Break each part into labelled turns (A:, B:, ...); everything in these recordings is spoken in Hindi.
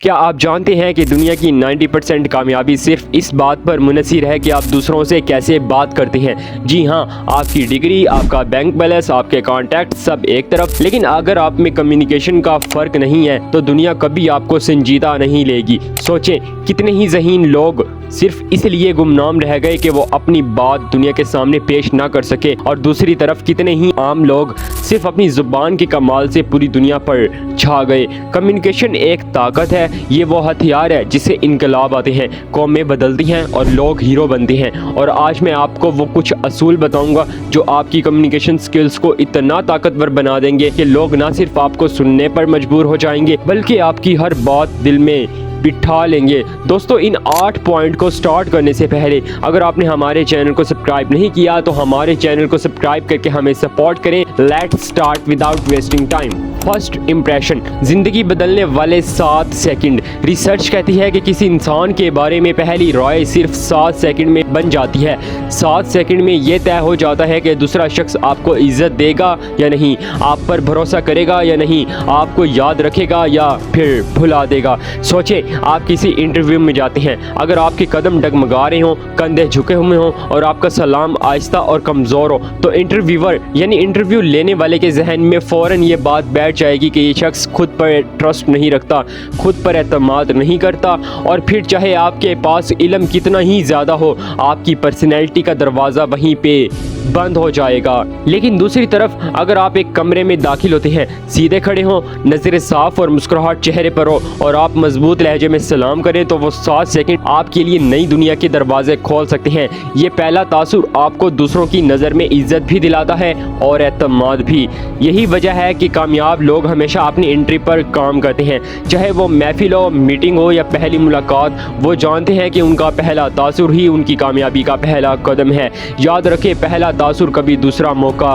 A: क्या आप जानते हैं कि दुनिया की 90% कामयाबी सिर्फ इस बात पर मुनहसिर है कि आप दूसरों से कैसे बात करते हैं। जी हाँ, आपकी डिग्री, आपका बैंक बैलेंस, आपके कॉन्टैक्ट सब एक तरफ, लेकिन अगर आप में कम्युनिकेशन का फ़र्क नहीं है तो दुनिया कभी आपको संजीदा नहीं लेगी। सोचें, कितने ही ज़हीन लोग सिर्फ इसलिए गुमनाम रह गए कि वो अपनी बात दुनिया के सामने पेश ना कर सके, और दूसरी तरफ कितने ही आम लोग सिर्फ अपनी ज़ुबान के कमाल से पूरी दुनिया पर छा गए। कम्युनिकेशन एक ताकत है, ये वो हथियार है जिससे इनकलाब आते हैं, कौमें बदलती हैं और लोग हीरो बनते हैं। और आज मैं आपको वो कुछ असूल बताऊंगा जो आपकी कम्युनिकेशन स्किल्स को इतना ताकतवर बना देंगे कि लोग ना सिर्फ आपको सुनने पर मजबूर हो जाएंगे बल्कि आपकी हर बात दिल में बिठा लेंगे। दोस्तों, इन 8 पॉइंट को स्टार्ट करने से पहले अगर आपने हमारे चैनल को सब्सक्राइब नहीं किया तो हमारे चैनल को सब्सक्राइब करके हमें सपोर्ट करें। Let's start without wasting time. First impression, जिंदगी बदलने वाले 7 सेकंड। रिसर्च कहती है कि किसी इंसान के बारे में पहली राय सिर्फ 7 सेकंड में बन जाती है। 7 सेकंड में यह तय हो जाता है कि दूसरा शख्स आपको इज्जत देगा या नहीं, आप पर भरोसा करेगा या नहीं, आपको याद रखेगा या फिर भुला देगा। सोचे, आप किसी इंटरव्यू में जाते हैं, अगर आपके कदम डगमगा रहे हों, कंधे झुके हुए हों और आपका सलाम आहिस्ता और कमज़ोर हो तो इंटरव्यूअर यानी इंटरव्यू लेने वाले के जहन में फ़ौरन ये बात बैठ जाएगी कि ये शख्स खुद पर ट्रस्ट नहीं रखता, खुद पर एतमाद नहीं करता, और फिर चाहे आपके पास इल्म कितना ही ज़्यादा हो, आपकी पर्सनैलिटी का दरवाज़ा वहीं पे बंद हो जाएगा। लेकिन दूसरी तरफ अगर आप एक कमरे में दाखिल होते हैं, सीधे खड़े हों, नज़रें साफ और मुस्कुराहट चेहरे पर हो और आप मजबूत लहजे में सलाम करें तो वो 7 सेकंड आपके लिए नई दुनिया के दरवाजे खोल सकते हैं। ये पहला तासुर आपको दूसरों की नज़र में इज्जत भी दिलाता है और एतमाद भी। यही वजह है कि कामयाब लोग हमेशा अपनी एंट्री पर काम करते हैं, चाहे वो महफिल हो, मीटिंग हो या पहली मुलाकात। वो जानते हैं कि उनका पहला तासुर ही उनकी कामयाबी का पहला कदम है। याद रखें, पहला तासुर कभी दूसरा मौका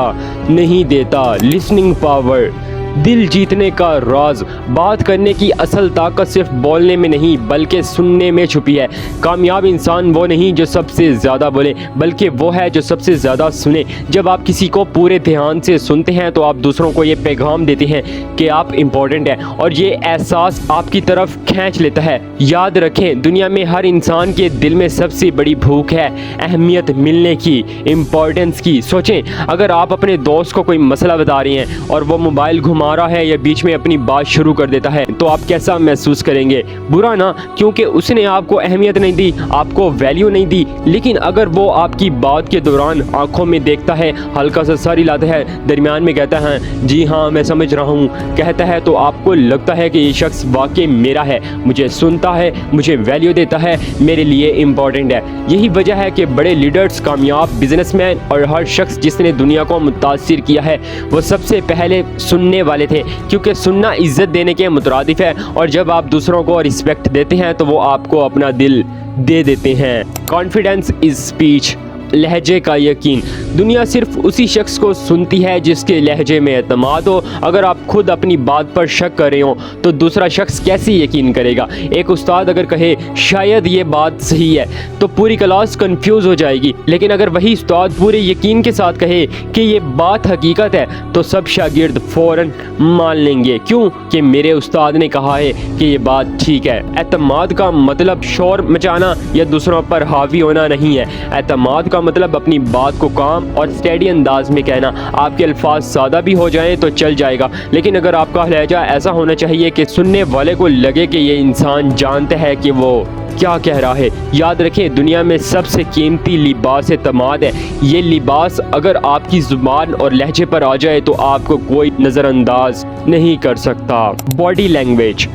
A: नहीं देता। लिसनिंग पावर, दिल जीतने का राज। बात करने की असल ताकत सिर्फ बोलने में नहीं बल्कि सुनने में छुपी है। कामयाब इंसान वो नहीं जो सबसे ज़्यादा बोले बल्कि वो है जो सबसे ज़्यादा सुने। जब आप किसी को पूरे ध्यान से सुनते हैं तो आप दूसरों को ये पैगाम देते हैं कि आप इम्पोर्टेंट हैं और ये एहसास आपकी तरफ खींच लेता है। याद रखें, दुनिया में हर इंसान के दिल में सबसे बड़ी भूख है अहमियत मिलने की, इम्पोर्टेंस की। सोचें, अगर आप अपने दोस्त को कोई मसला बता रही हैं और वो मोबाइल घुमा रहा है या बीच में अपनी बात शुरू कर देता है तो आप कैसा महसूस करेंगे? बुरा ना, क्योंकि उसने आपको अहमियत नहीं दी, आपको वैल्यू नहीं दी। लेकिन अगर वो आपकी बात के दौरान आंखों में देखता है, हल्का सा सर हिलाता है, दरमियान में कहता है जी हाँ मैं समझ रहा हूँ कहता है, तो आपको लगता है कि ये शख्स वाकई मेरा है, मुझे सुनता है, मुझे वैल्यू देता है, मेरे लिए इम्पोर्टेंट है। यही वजह है कि बड़े लीडर्स, कामयाब बिजनेसमैन और हर शख्स जिसने दुनिया को मुतासिर किया है वो सबसे पहले सुनने वाले थे, क्योंकि सुनना इज्जत देने के मुतरादिफ है और जब आप दूसरों को रिस्पेक्ट देते हैं तो वो आपको अपना दिल दे देते हैं। कॉन्फिडेंस इज स्पीच, लहजे का यकीन। दुनिया सिर्फ उसी शख्स को सुनती है जिसके लहजे में एतमाद हो। अगर आप खुद अपनी बात पर शक कर रहे हो तो दूसरा शख्स कैसे यकीन करेगा? एक उस्ताद अगर कहे शायद ये बात सही है तो पूरी क्लास कंफ्यूज हो जाएगी, लेकिन अगर वही उस्ताद पूरे यकीन के साथ कहे कि ये बात हकीकत है तो सब शागिर्द फ़ौरन मान लेंगे। क्यों? कि मेरे उस्ताद ने कहा है कि ये बात ठीक है। एतमाद का मतलब शोर मचाना या दूसरों पर हावी होना नहीं है। एतमाद मतलब अपनी बात को काम और स्टेडी अंदाज में कहना। आपके अल्फाज सादा भी हो जाएं तो चल जाएगा, लेकिन अगर आपका लहजा ऐसा होना चाहिए कि सुनने वाले को लगे कि ये इंसान जानता है कि वो क्या कह रहा है। याद रखें, दुनिया में सबसे कीमती लिबास एतमाद है। ये लिबास अगर आपकी जुबान और लहजे पर आ जाए तो आपको कोई नज़रअंदाज नहीं कर सकता। बॉडी लैंग्वेज,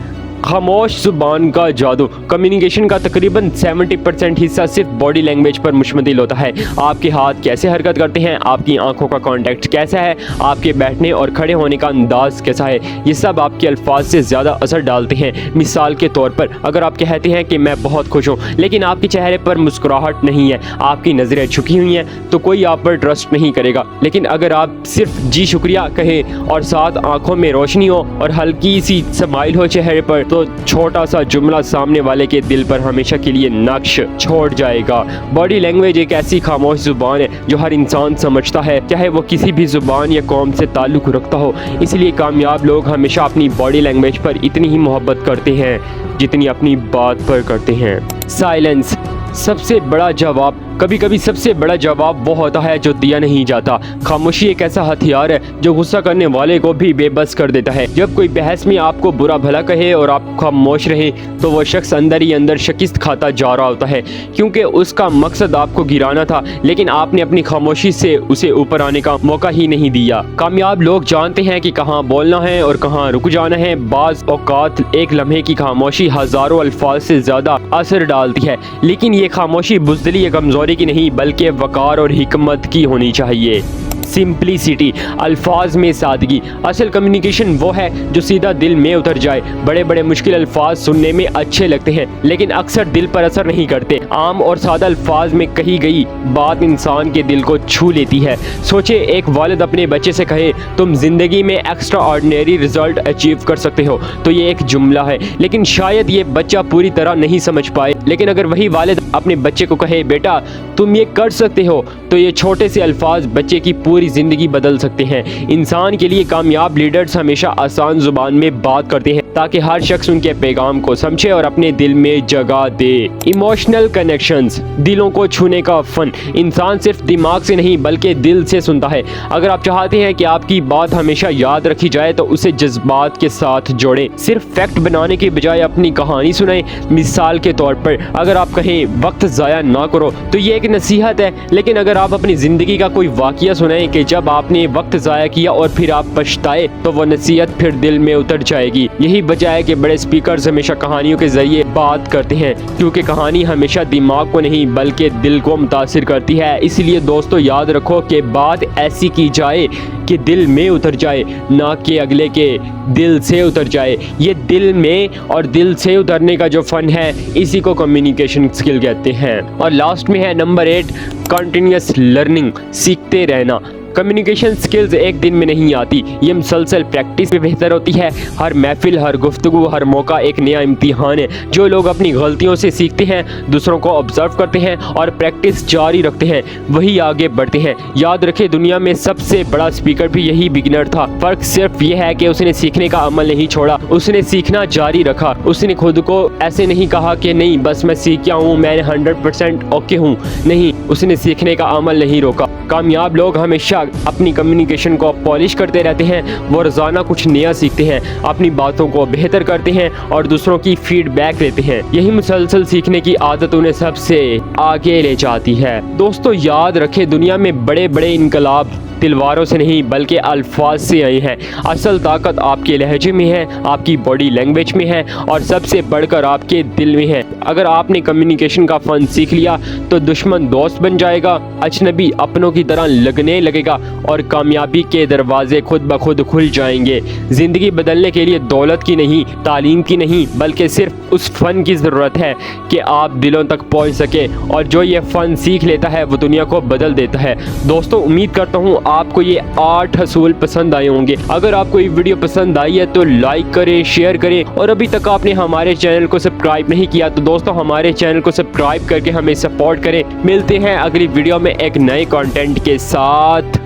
A: खामोश जुबान का जादू। कम्युनिकेशन का तकरीबन 70% हिस्सा सिर्फ बॉडी लैंग्वेज पर मुश्तमिल होता है। आपके हाथ कैसे हरकत करते हैं, आपकी आंखों का कांटेक्ट कैसा है, आपके बैठने और खड़े होने का अंदाज कैसा है, ये सब आपके अल्फाज से ज़्यादा असर डालते हैं। मिसाल के तौर पर अगर आप कहते हैं कि मैं बहुत खुश हूँ लेकिन आपके चेहरे पर मुस्कुराहट नहीं है, आपकी नज़रें झुकी हुई हैं, तो कोई आप पर ट्रस्ट नहीं करेगा। लेकिन अगर आप सिर्फ जी शुक्रिया कहें और साथ आंखों में रोशनी हो और हल्की सी स्माइल हो चेहरे पर तो छोटा सा जुमला सामने वाले के दिल पर हमेशा के लिए नक्श छोड़ जाएगा। बॉडी लैंग्वेज एक ऐसी खामोश जुबान है जो हर इंसान समझता है, चाहे वो किसी भी जुबान या कौम से ताल्लुक़ रखता हो। इसलिए कामयाब लोग हमेशा अपनी बॉडी लैंग्वेज पर इतनी ही मोहब्बत करते हैं जितनी अपनी बात पर करते हैं। साइलेंस सबसे बड़ा जवाब, कभी कभी सबसे बड़ा जवाब वो होता है जो दिया नहीं जाता। खामोशी एक ऐसा हथियार है जो गुस्सा करने वाले को भी बेबस कर देता है। जब कोई बहस में आपको बुरा भला कहे और आप खामोश रहे तो वह शख्स अंदर ही अंदर शिकस्त खाता जा रहा होता है, क्योंकि उसका मकसद आपको गिराना था, लेकिन आपने अपनी खामोशी से उसे ऊपर आने का मौका ही नहीं दिया। कामयाब लोग जानते हैं कि कहाँ बोलना है और कहाँ रुक जाना है। बाज़ औक़ात एक लम्हे की खामोशी हज़ारों अल्फाज से ज़्यादा असर डालती है, लेकिन ये खामोशी बुज़दिली या कमज़ोरी की नहीं बल्कि वक़ार और हिकमत की होनी चाहिए। सिंप्लिसिटी, अल्फाज में सादगी। असल कम्युनिकेशन वो है जो सीधा दिल में उतर जाए। बड़े बड़े मुश्किल अल्फाज सुनने में अच्छे लगते हैं लेकिन अक्सर दिल पर असर नहीं करते। आम और सादा अल्फाज में कही गई बात इंसान के दिल को छू लेती है। सोचे एक वालिद अपने बच्चे से कहे तुम ज़िंदगी में एक्स्ट्रा ऑर्डिनरी रिजल्ट अचीव कर सकते हो, तो ये एक जुमला है, लेकिन शायद ये बच्चा पूरी तरह नहीं समझ पाए। लेकिन अगर वही वालिद अपने बच्चे को कहे बेटा तुम ये कर सकते हो, तो ये छोटे से अल्फाज बच्चे की पूरी ज़िंदगी बदल सकते हैं। इंसान के लिए कामयाब लीडर्स हमेशा आसान ज़ुबान में बात करते हैं ताकि हर शख्स उनके पैगाम को समझे और अपने दिल में जगह दे। इमोशनल कनेक्शंस, दिलों को छूने का फ़न। इंसान सिर्फ दिमाग से नहीं बल्कि दिल से सुनता है। अगर आप चाहते हैं कि आपकी बात हमेशा याद रखी जाए तो उसे जज्बात के साथ जोड़ें। सिर्फ फैक्ट बनाने के बजाय अपनी कहानी सुनाएं। मिसाल के तौर पर अगर आप कहें वक्त ज़ाया ना करो तो ये एक नसीहत है, लेकिन अगर आप अपनी ज़िंदगी का कोई वाक़या सुनाएं कि जब आपने वक्त ज़ाया किया और फिर आप पछताए, तो वह नसीहत फिर दिल में उतर जाएगी। यही वजह है कि बड़े स्पीकर्स हमेशा कहानियों के जरिए बात करते हैं, क्योंकि कहानी हमेशा दिमाग को नहीं बल्कि दिल को मुतासिर करती है। इसलिए दोस्तों याद रखो कि बात ऐसी की जाए कि दिल में उतर जाए, ना कि अगले के दिल से उतर जाए। ये दिल में और दिल से उतरने का जो फ़न है इसी को कम्युनिकेशन स्किल कहते हैं। और लास्ट में है नंबर 8, कंटिन्यूस लर्निंग, सीखते रहना। कम्युनिकेशन स्किल्स एक दिन में नहीं आती, ये मुसलसल प्रैक्टिस में बेहतर होती है। हर महफिल, हर गुफ्तगू, हर मौका एक नया इम्तिहान है। जो लोग अपनी गलतियों से सीखते हैं, दूसरों को ऑब्जर्व करते हैं और प्रैक्टिस जारी रखते हैं, वही आगे बढ़ते हैं। याद रखें दुनिया में सबसे बड़ा स्पीकर भी यही बिगिनर था। फ़र्क सिर्फ ये है कि उसने सीखने का अमल नहीं छोड़ा, उसने सीखना जारी रखा। उसने खुद को ऐसे नहीं कहा कि नहीं बस मैं सीख गया हूँ, मैं 100% ओके हूँ। नहीं, उसने सीखने का अमल नहीं रोका। कामयाब लोग हमेशा अपनी कम्युनिकेशन को पॉलिश करते रहते हैं। वो रोज़ाना कुछ नया सीखते हैं, अपनी बातों को बेहतर करते हैं और दूसरों की फीडबैक लेते हैं। यही मुसलसल सीखने की आदत उन्हें सबसे आगे ले जाती है। दोस्तों याद रखें दुनिया में बड़े बड़े इनकलाब तलवारों से नहीं बल्कि अल्फाज से आई हैं। असल ताकत आपके लहजे में है, आपकी बॉडी लैंग्वेज में है और सबसे बढ़कर आपके दिल में है। अगर आपने कम्युनिकेशन का फ़न सीख लिया तो दुश्मन दोस्त बन जाएगा, अजनबी अपनों की तरह लगने लगेगा और कामयाबी के दरवाजे खुद ब खुद खुल जाएंगे। ज़िंदगी बदलने के लिए दौलत की नहीं, तालीम की नहीं, बल्कि सिर्फ उस फ़न की ज़रूरत है कि आप दिलों तक पहुँच सके, और जो ये फ़न सीख लेता है वो दुनिया को बदल देता है। दोस्तों उम्मीद करता हूँ आपको ये 8 असूल पसंद आए होंगे। अगर आपको ये वीडियो पसंद आई है तो लाइक करें, शेयर करें, और अभी तक आपने हमारे चैनल को सब्सक्राइब नहीं किया तो दोस्तों हमारे चैनल को सब्सक्राइब करके हमें सपोर्ट करें। मिलते हैं अगली वीडियो में एक नए कंटेंट के साथ।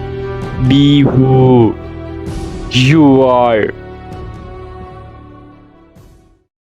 A: Be who you are.